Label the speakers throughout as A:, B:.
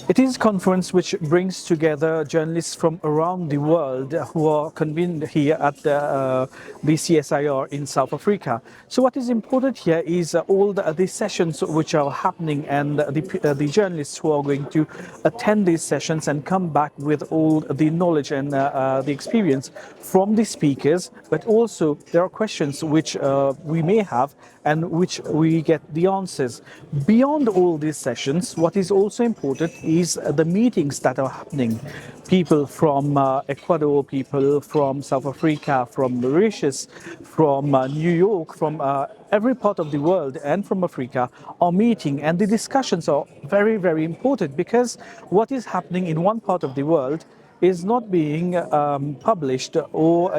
A: It is a conference which brings together journalists from around the world who are convened here at the CSIR in South Africa. So what is important here is all the sessions which are happening, and the journalists who are going to attend these sessions and come back with all the knowledge and the experience from the speakers. But also there are questions which we may have and which we get the answers. Beyond all these sessions, what is also important is the meetings that are happening. People from Ecuador, people from South Africa, from Mauritius, from New York, from every part of the world and from Africa are meeting, and the discussions are very, very important, because what is happening in one part of the world is not being published or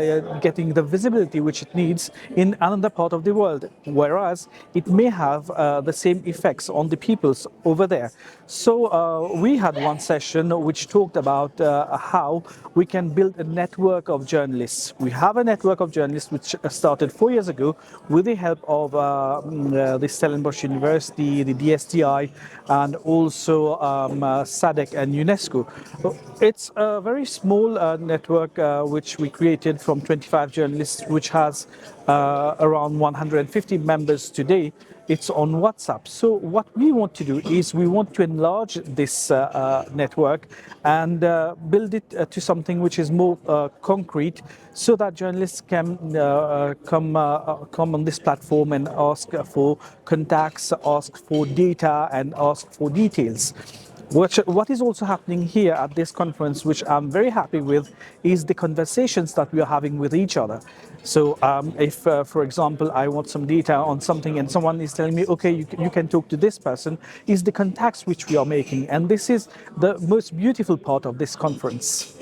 A: getting the visibility which it needs in another part of the world, whereas it may have the same effects on the peoples over there. So we had one session which talked about how we can build a network of journalists. We have a network of journalists which started 4 years ago with the help of the Stellenbosch University, the DSTI, and also SADC and UNESCO. It's a very small network which we created from 25 journalists, which has around 150 members today. It's on WhatsApp. So what we want to do is we want to enlarge this network and build it to something which is more concrete, so that journalists can come on this platform and ask for contacts, ask for data, and ask for details. What is also happening here at this conference, which I'm very happy with, is the conversations that we are having with each other. So if, for example, I want some data on something and someone is telling me, okay, you can talk to this person, is the contacts which we are making. And this is the most beautiful part of this conference.